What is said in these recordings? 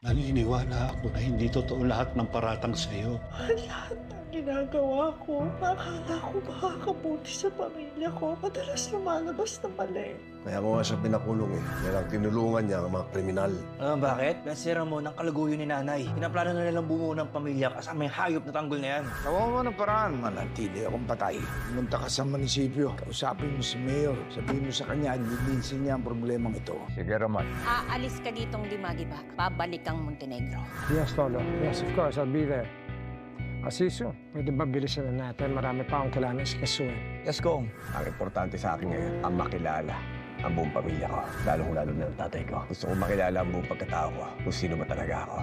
Naniniwala ako na hindi totoo lahat ng paratang sa'yo. Lahat ng ginagawa ko, akala ko makakabuti sa pamilya ko. Madalas lumalabas na mali. Kaya ko nga siya pinakulong eh. Kaya tinulungan niya ang mga kriminal. Alam bakit? Nasira mo ng kalaguyod ni nanay. Pinaplano na nilang bumuo ng pamilya kasama yung hayop na tanggol na yan. Gawa mo ng paraan. Manatili akong patay. Pumunta ka sa munisipyo. Kausapin mo si Mayor. Sabihin mo sa kanya, lilinisin niya ang problemang ito. Sige, Ramon. Aalis ka ditong Dimagibak. Pabalik kang Montenegro. Yes, Tolo. Yes, of course. I'll be there. Asiso, pwede ba bilisan na natin? Marami pa akong kailangan iskasuhin. Yes, Kong. Ang importante sa akin ngayon, ang makilala ang buong pamilya ko. Lalo na ng tatay ko. Gusto kong makilala ang buong pagkatao ko. Kung sino ba talaga ako.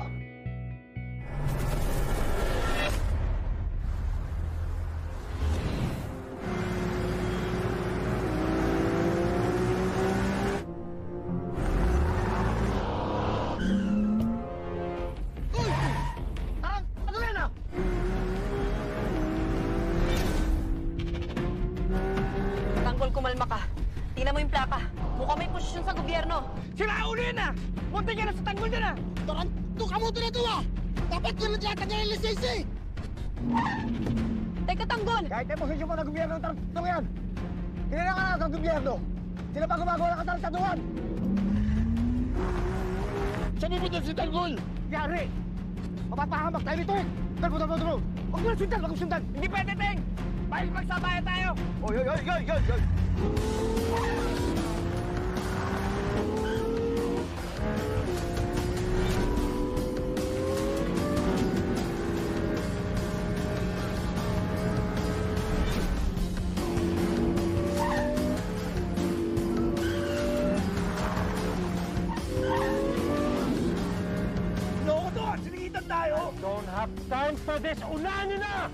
Tanggol, kumalma ka. Tingnan mo yung plaka. Mukhang may posisyon sa gobyerno. Sila uli na! Munti ka na sa tanggol na! Taranto ka mo ito ah! Dapat yun lang yata niya yung lisensya eh! Teka, Tanggol! Kahit ay posisyon mo ng gobyerno ng tarantong yan, kailangan ka ng gobyerno. Sila pa gumagawa ng katarantatuhan. Sabi mo doon si Tanggol! Yari! Mapapahamak tayo nito eh! Tulog! Huwag mo na sundan! Huwag mo sundan! Hindi pwede, Teng! Bahil magsabayan tayo! Oy! Loko to! Sinigitan tayo! Don't have time for this. Unahan niyo na!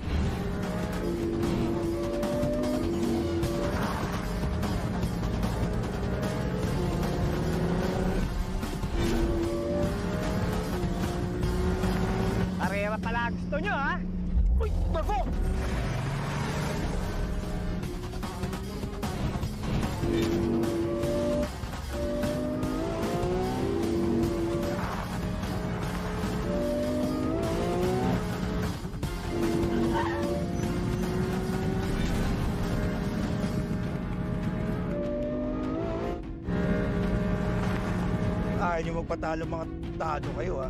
Parera pala gusto nyo, ha? Uy! Bago! Ayaw niyo magpatalo mga tado kayo, ha?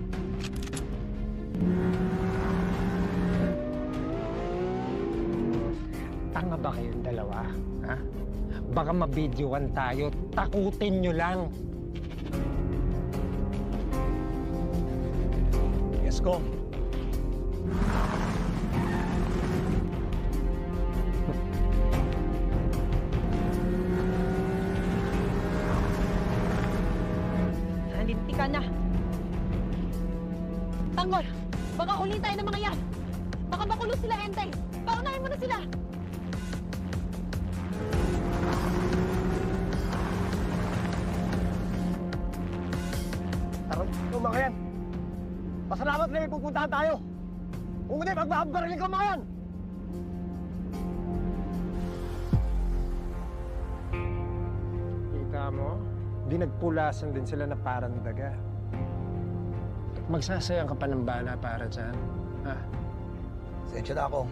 Tanga ba kayong dalawa? Ha? Baka mabidyoan tayo. Takutin nyo lang. Yes, Kong. Nalinti ka na. Tanggol, baka huliin tayo ng mga yan. Baka makulong sila, Enteng. Paunahin mo na sila. Yung mga yan, pasalamat na may pupuntahan tayo. Kung hindi, magbabaril ka mga yan. Kita mo? Dinagpulasan din sila na parang daga. Magsasayang ka pa ng bala para dyan. Ha? Sensya na ako.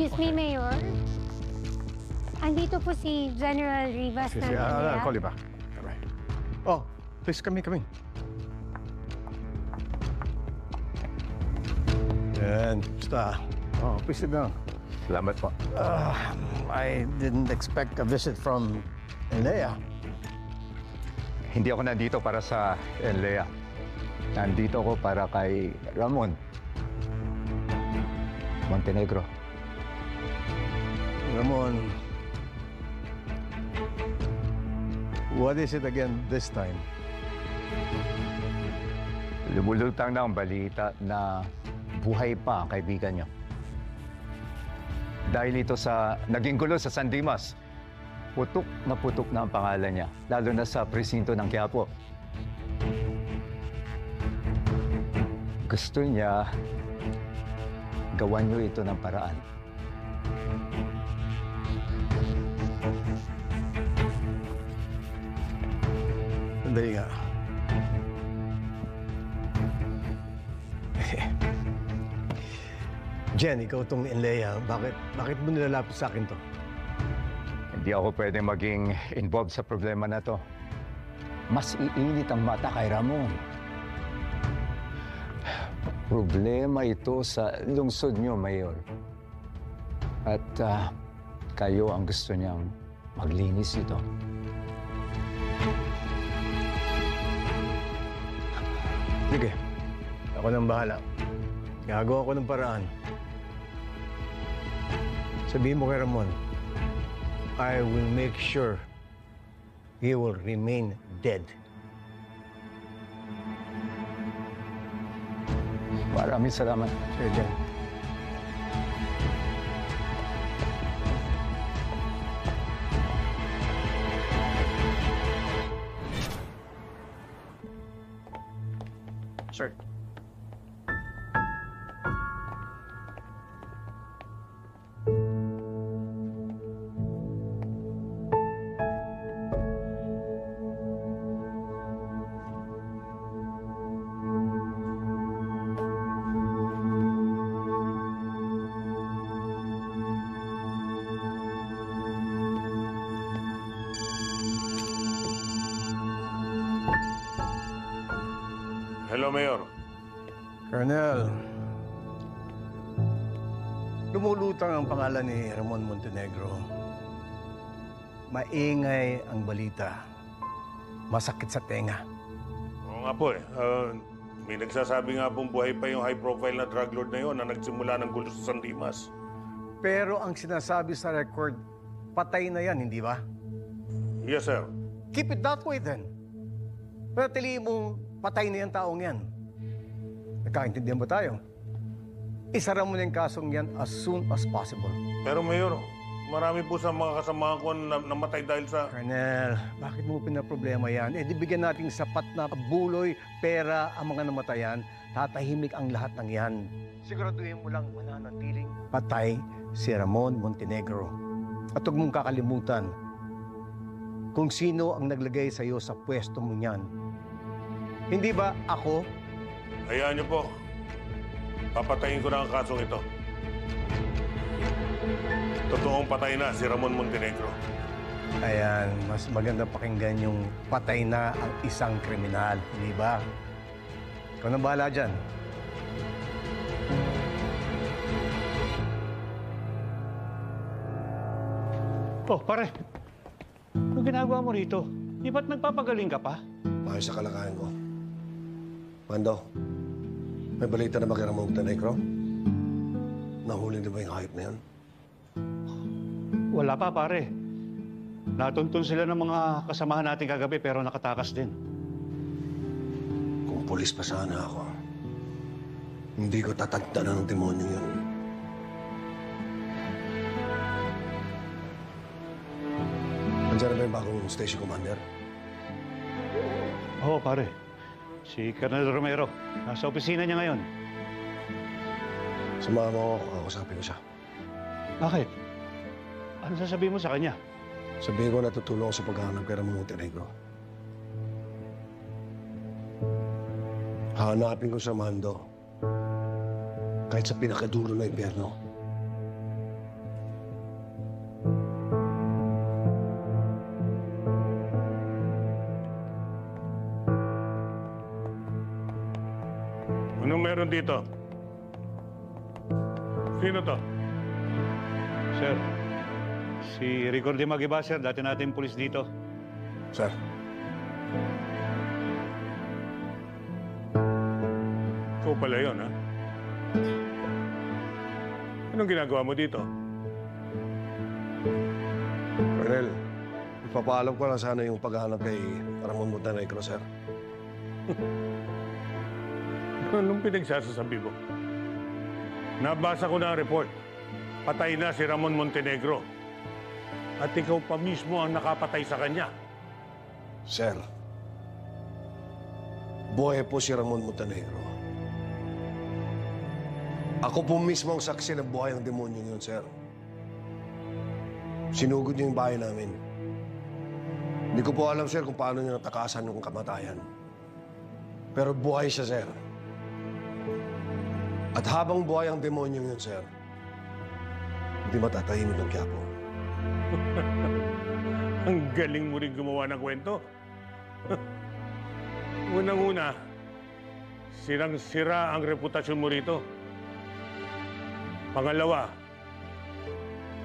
Excuse me, Mayor. Andito po si General Rivas ng Manila. Call you back. Oh, please come in. Yan, basta. Oh, please sit down. Salamat po. I didn't expect a visit from Elea. Hindi ako nandito para sa Enlea. Nandito ako para kay Ramon. Montenegro. Ramon, what is it again this time? Lumulutang na ang balita na buhay pa ang kaibigan niyo. Dahil ito sa naging gulo sa San Dimas, putok na ang pangalan niya, lalo na sa presinto ng Quiapo. gusto niya, gawan niyo ito ng paraan. Sandali nga. Jen, ikaw tong Enlea. Bakit mo nilalapit sa akin to? Hindi ako pwede maging involved sa problema na to. Mas iinit ang mata kay Ramon. Problema ito sa lungsod niyo, Mayor. At kayo ang gusto niyang maglinis ito. Sige, ako nang bahala. Gagawa ko ng paraan. Sabihin mo kay Ramon, I will make sure he will remain dead. Maraming salamat. Sir Jen. Sir. Hello, Mayor. Colonel, lumulutang ang pangalan ni Ramon Montenegro. Maingay ang balita. Masakit sa tenga. Oo nga po eh. May nagsasabi nga pong buhay pa yung high-profile na drug lord na yun na nagsimula ng gulo sa San Dimas. Pero ang sinasabi sa record, patay na yan, hindi ba? Yes, sir. Keep it that way then. Pero tiliin mong patay na yan taong yan. Nagkaintindihan ba tayo? Isara mo na yung kasong yan as soon as possible. Pero Mayor, marami po sa mga kasamahan ko na namatay dahil sa... Colonel, bakit mo pinaproblema yan? Eh, di bigyan natin sapat na buloy, pera ang mga namatayan, tatahimik ang lahat ng yan. Siguraduhin mo lang mananatiling patay si Ramon Montenegro. At huwag mong kakalimutan kung sino ang naglagay sa iyo sa pwesto mo niyan. Hindi ba ako? Hayaan niyo po. Papatayin ko na ang kasong ito. Totoong patay na si Ramon Montenegro. Ayan, mas maganda pakinggan yung patay na ang isang kriminal, hindi ba? Ikaw na bahala dyan. Oh, pare. Anong ginagawa mo rito? Di ba't nagpapagaling ka pa? Ayos sa kalagayan ko. Mando, may balita na ba kay Ramon Montenegro? Nahuli na ba yung hayop na yan? Wala pa, pare. Natuntun sila ng mga kasamahan natin kagabi pero nakatakas din. Kung pulis pa sana ako, hindi ko tatagtanan ng demonyo yun. Nandiyan na ba yung bagong station commander? Oo, pare. Si Colonel Romero. Nasa opisina niya ngayon. Sumama mo ako, kakusapin ko siya. Bakit? Ano sasabihin mo sa kanya? Sabihin ko na tutulong ako sa paghahanap kay Ramon Montenegro. Hahanapin ko sa Mando. Kahit sa pinakadulo ng impyerno. Anong meron dito? Sino to? Sir, si Rigor de Magiba, sir. Dati natin pulis dito. Sir. Ikaw pala yun, ha? Anong ginagawa mo dito? Colonel, ipapaalam ko lang sana yung paghahanap kay Ramon Montenegro, sir. Anong pinagsasasabi mo? Nabasa ko na ang report. Patay na si Ramon Montenegro. At ikaw pa mismo ang nakapatay sa kanya. Sir, buhay po si Ramon Montenegro. Ako po mismo ang saksi ng buhay ng demonyo yun, sir. Sinugod niyo yung bahay namin. Hindi ko po alam, sir, kung paano niyo natakasan yung kamatayan. Pero buhay siya, sir. At habang buhay ang demonyo yun, sir, hindi matatahimik ng Quiapo. Ang galing mo rin gumawa ng kwento. Unang-una, sirang-sira ang reputasyon mo rito. Pangalawa,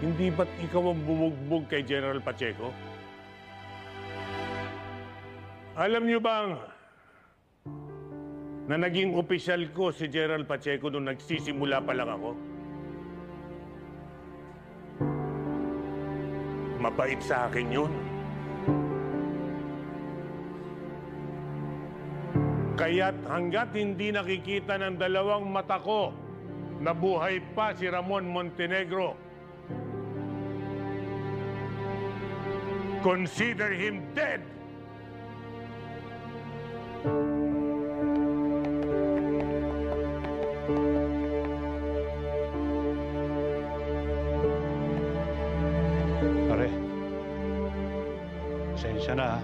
hindi ba't ikaw ang bumugbog kay General Pacheco? Alam niyo bang na naging opisyal ko si General Pacheco nung nagsisimula pa lang ako? Mabait sa akin yun. Kaya't hanggat hindi nakikita ng dalawang mata ko na buhay pa si Ramon Montenegro, consider him dead! Pare, pasensya na ha.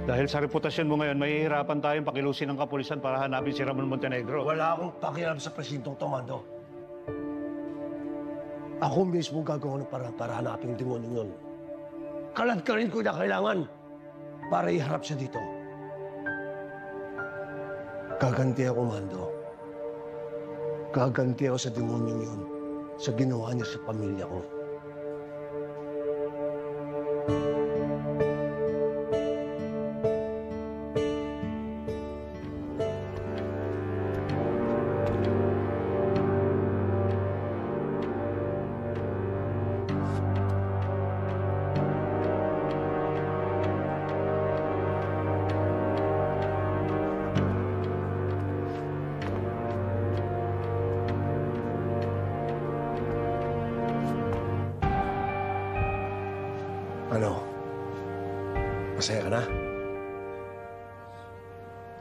Dahil sa reputasyon mo ngayon, mahihirapan tayong pakilusin ng kapulisan para hanapin si Ramon Montenegro. Wala akong pakialam sa presintong Tomando. Ako mismo gagawa ng parang para hanapin yung demonyo yun. Kalat ka rin ko na kailangan para iharap siya dito. Gaganti ako, Mando. Gaganti ako sa demonyo yun sa ginawa niya sa pamilya ko. Ano? Masaya ka na?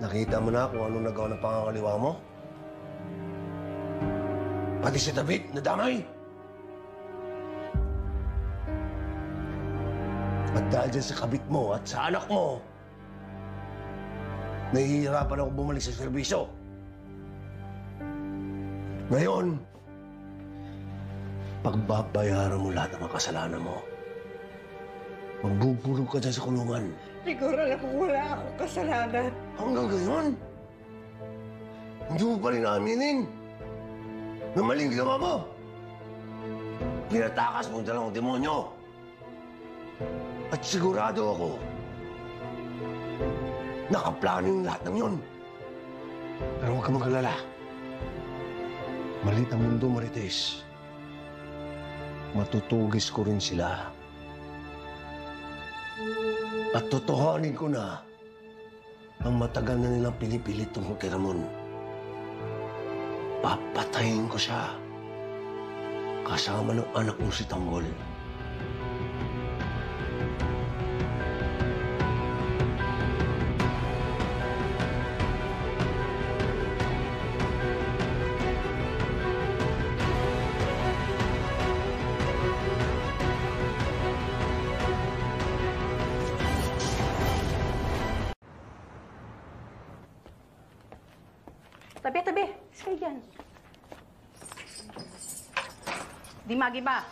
Nakita mo na kung anong nagawa ng pangangaliwa mo? Pati si David, nadamay! At dahil dyan sa kabit mo at sa anak mo, nahihirapan ako bumalik sa serbisyo. Ngayon, pagbabayaran mo lahat ng mga kasalanan mo. Magbubulong ka dyan sa kulungan. Siguro alam mo wala akong kasalanan. Hanggang ngayon, hindi mo pa rin aminin na maling ginawa mo. Pinatakas mo ang dalawang demonyo. At sigurado ako, nakaplano yung lahat ng yun. Pero huwag ka mag-alala. Malit ang mundo, Marites. Matutugis ko rin sila. At totohanin ko na ang matagal na nilang pinipilit tungkol kay Ramon. Papatayin ko siya kasama ng anak mo si Tanggol. Tabi. Sige dyan. Di magi ba?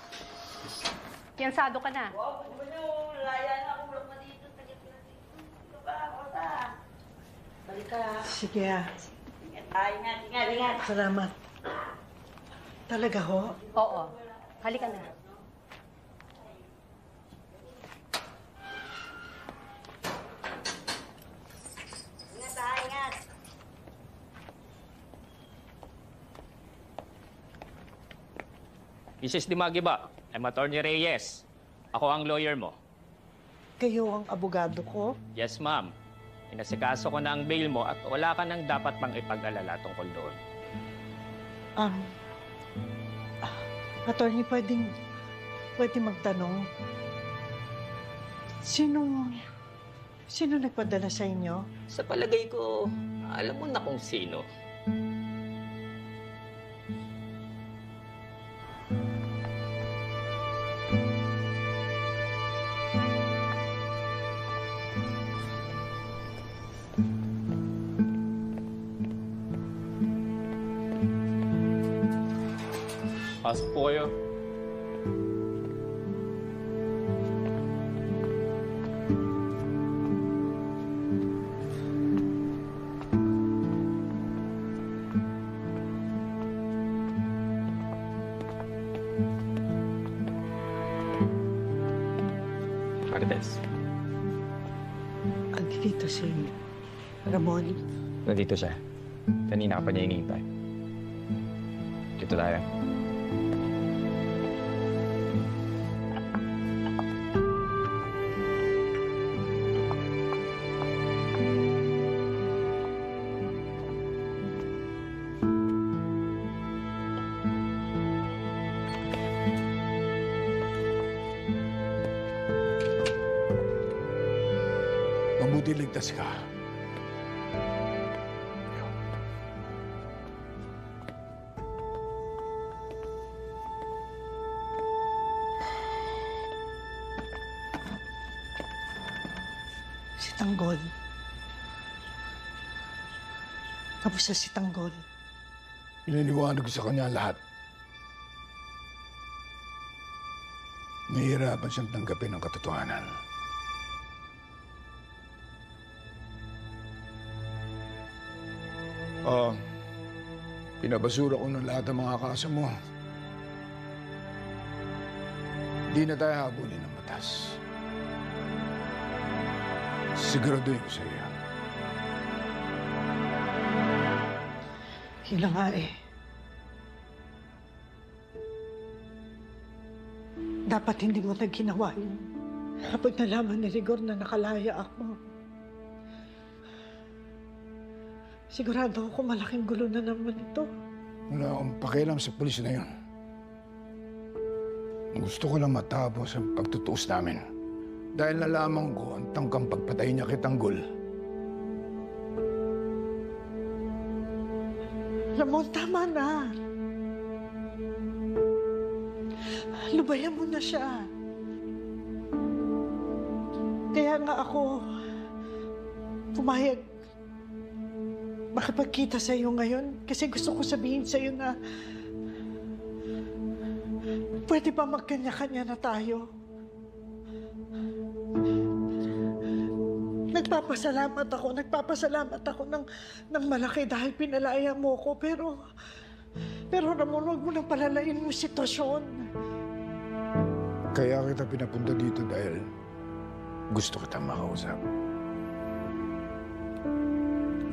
Piyansado ka na. Wow, ano nyo? Laya na ako lang na dito. Dito ba ako ta? Balik ka. Sige ah. Ingat. Salamat. Talaga ho? Oo. Halika na. Ingat. Mrs. Dimagi ba? I'm Attorney Reyes. Ako ang lawyer mo. Kayo ang abogado ko? Yes, ma'am. Inasikaso ko na ang bail mo at wala ka nang dapat pang ipag-alala tungkol doon. Attorney, pwede magtanong. Sino nagpadala sa inyo? Sa palagay ko, alam mo na kung sino. Pasok po kayo. Marites, Andito si Ramon. nandito siya. Kanina ka pa niya hinihintay. Dito tayo. Mabuti ligtas ka. Si Tanggol. Kamusta si Tanggol? Pinaniwanag ko sa kanya lahat. Nahihirapan siyang tanggapin ang katotohanan. Pinabasura ko ng lahat ng mga kaso mo. Di na tayo habulin ng batas. Siguraduhin ko sa iyo. Yun na nga eh. Dapat hindi mo na ginawa yun. Kapag nalaman ni Rigor na nakalaya ako, sigurado ako malaking gulo na naman ito. Wala akong pakialam sa pulis na yun. Gusto ko lang matapos ang pagtutuos namin. Dahil nalaman ko ang tangkang pagpatay niya kay Tanggol. Ramon, tama na. Lubayan mo na siya. Kaya nga ako pumayag makipagkita sa iyo ngayon kasi gusto ko sabihin sa iyo na pwede ba magkanya-kanya na tayo? Nagpapasalamat ako ng malaki dahil pinalaya mo ko, pero Ramon, huwag mo nang palalain yung sitwasyon. Kaya kita pinapunta dito dahil gusto kitang makausap.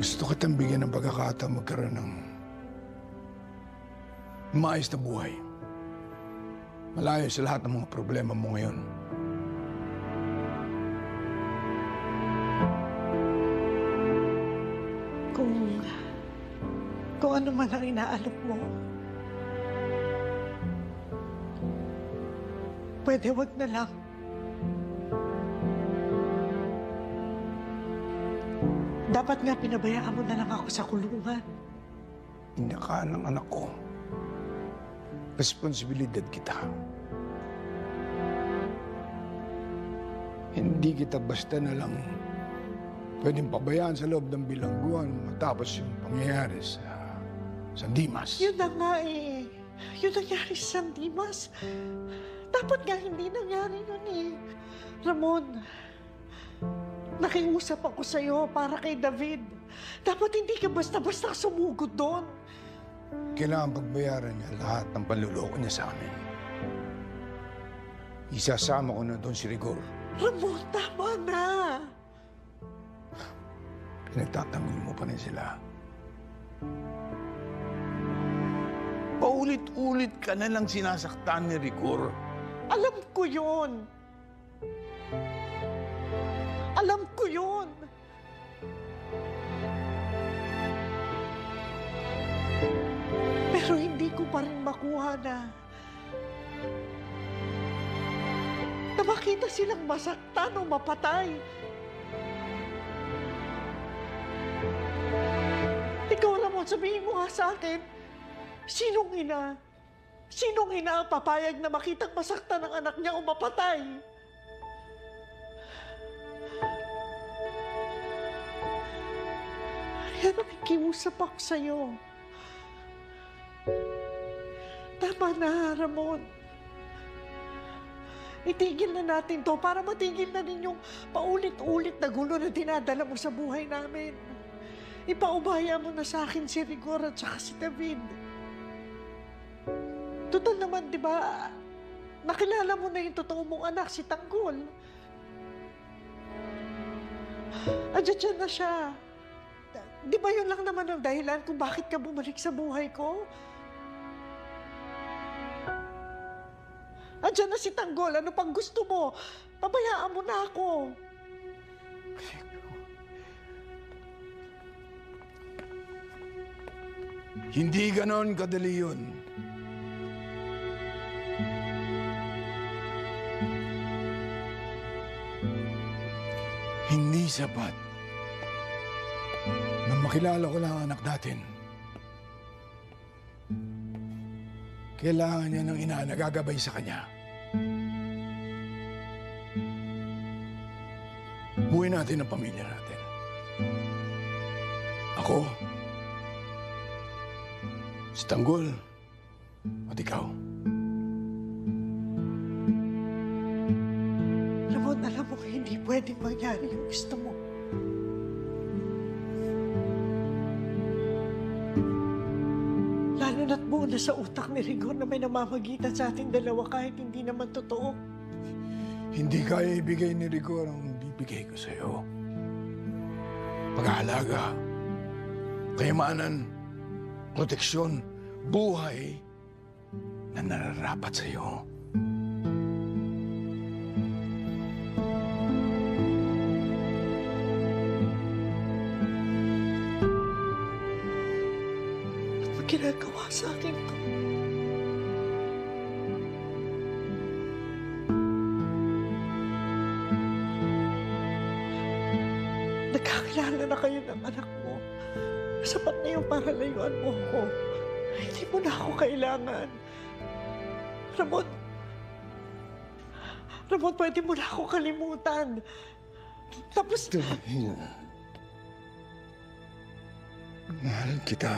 Gusto kitang bigyan ng pagkakataon magkaroon ng maayos na buhay. Malayo sa lahat ng mga problema mo ngayon. Kung ano man ang inaalok mo, pwede wag na lang. Dapat nga pinabayaan mo na lang ako sa kulungan. Inaka ng anak ko. Responsibilidad kita. Hindi kita basta na lang pwedeng pabayaan sa loob ng bilangguan matapos yung pangyayari sa San Dimas. Yun na nga eh. Yun nangyari sa San Dimas. Dapat nga hindi nangyari yun eh. Ramon, nakiusap ako sa'yo para kay David. Dapat hindi ka basta-basta sumugod doon. Kailangan pagbayaran niya lahat ng panluloko niya sa amin. Isasama ko na doon si Rigor. Ramon, tama na. Pinagtatanggol mo pa rin sila. Paulit-ulit ka na lang sinasaktan ni Rigor. Alam ko yun. Alam ko yun. Pero hindi ko pa rin makuha na makita silang masaktan o mapatay. Ikaw naman, sabihin mo nga sa akin, sinong ina ang papayag na makitang masaktan ng anak niya o mapatay? Kaya nakikiusap ako sa'yo. Tama na, Ramon. Itigil na natin to para matigil na rin yung paulit-ulit na gulo na dinadala mo sa buhay namin. Ipaubaya mo na sa akin si Rigor at saka si David. Total naman, di ba, nakilala mo na yung totoo mong anak, si Tanggol. Andiyan na siya. Di ba yun lang naman ang dahilan kung bakit ka bumalik sa buhay ko? Andiyan na si Tanggol. Ano pang gusto mo? Pabayaan mo na ako. Hindi ganon kadali yun. Hindi sapat na makilala ko lang ang anak natin. Kailangan niya ng ina na gagabay sa kanya. Buhay natin ang pamilya natin. Ako, si Tanggol, at ikaw. Ramon, alam mo, hindi pwedeng mangyari yung gusto mo. Lalo na't buo na sa utak ni Rigor na may namamagitan sa ating dalawa kahit hindi naman totoo. Hindi kaya ibigay ni Rigor ang bibigay ko sa'yo. Pag-aalaga, kayamanan, proteksyon, buhay na nararapat sa'yo. Ano ginagawa sa akin to? Nagkakilala na kayo ng anak mo. Sapat na yung para layuan mo ako. Hindi mo na ako kailangan. Ramon, pwede mo na ako kalimutan. Tapos... Mahal kita.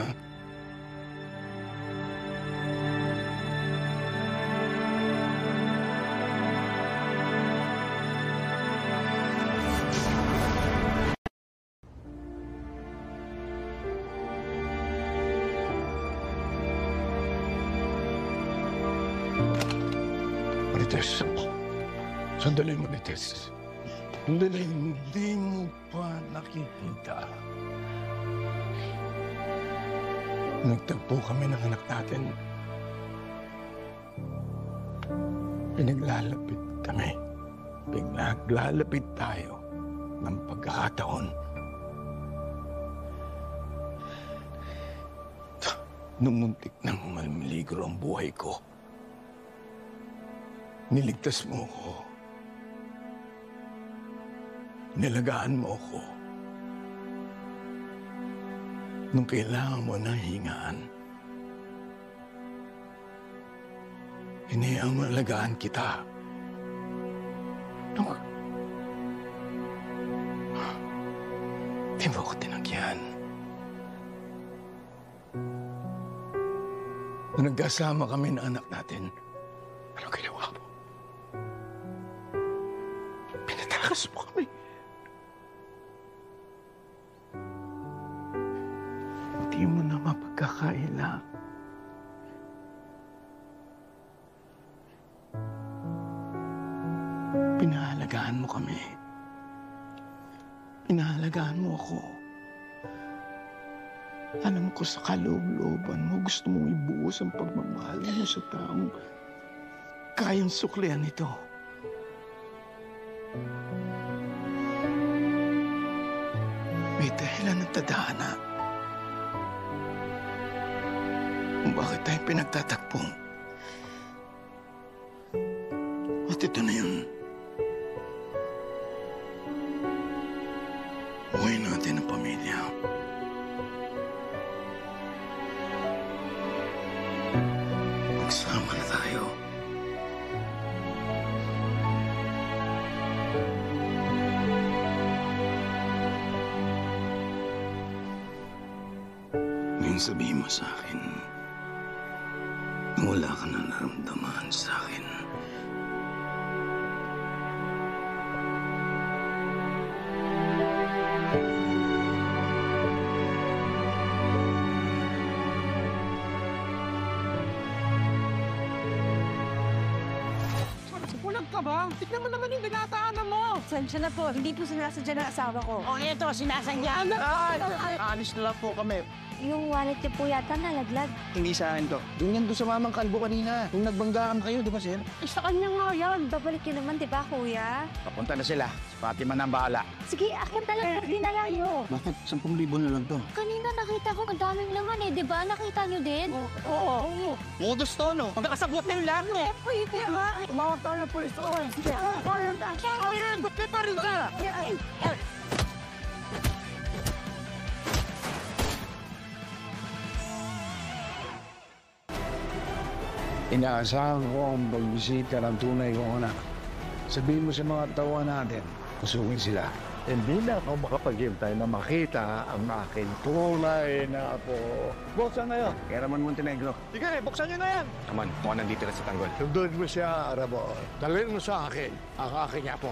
Marites, sandali Marites. Sandali, hindi mo pa nakikita. Nagtagpo kami ng anak natin. Pinaglalapit kami. Pinaglalapit tayo ng pagkakataon. Nung muntik nang malmiligro ang buhay ko, niligtas mo ako. Nilagaan mo ako. Nung kailangan mo ng hingaan, hinayang mo alagaan kita. Di mo ako tinagyan. Nung nagkasama kami ng anak natin, ano ginawa mo? Pinatakas mo kami. Hindi mo na mapagkakaila. Pinahalagaan mo kami. Pinahalagaan mo ako. Alam ko sa kaloob-looban mo, gusto mong ibuhos ang pagmamahal mo sa taong kayang suklian ito. May dahilan ng tadhana kung bakit tayo pinagtatakpo. At ito na yun. Buhay natin ang pamilya. Magsama na tayo. Ngayon sabihin mo sa akin, Wala ka na naramdaman sa akin. Bulag ka ba? Tignan mo naman yung binataanan mo. Sensya na po, hindi po sinasadya ng asawa ko. O eto, sinasadya na. Alis na lang po kami. Yung wallet niyo po yata nalaglag. Hindi sa akin to. Doon yan doon sa mamang kalbo kanina. Kung nagbanggaan kayo, di ba sir? Eh, sa kanya nga yan. Babalik niyo naman, di ba, kuya? Papunta na sila. Si Fatima na ang bahala. Sige, akin talaga. Dinala niyo. Bakit? 10,000 na lang to. Kanina nakita ko ang daming laman eh. Di ba? Nakita niyo din? Oo. Modus to, no? Magkakasabot na yung lahat, eh. Uy, kaya Tumawag tayo ng pulis. Sige. Ba't pa rin ka? Inaasahan ko ang pagbisita ng tunay kong anak. Sabihin mo sa mga tawa natin, kusukin sila. Hindi na ako makapag-hintay na makita ang aking tunay na apo. Buksan na yun. Kaya Ramon Montenegro. Sige, buksan niyo na yan. Naman, mukhang nandito na sa tanggol. Sundin mo siya, Ramon. Dalhin mo sa akin ang aking apo.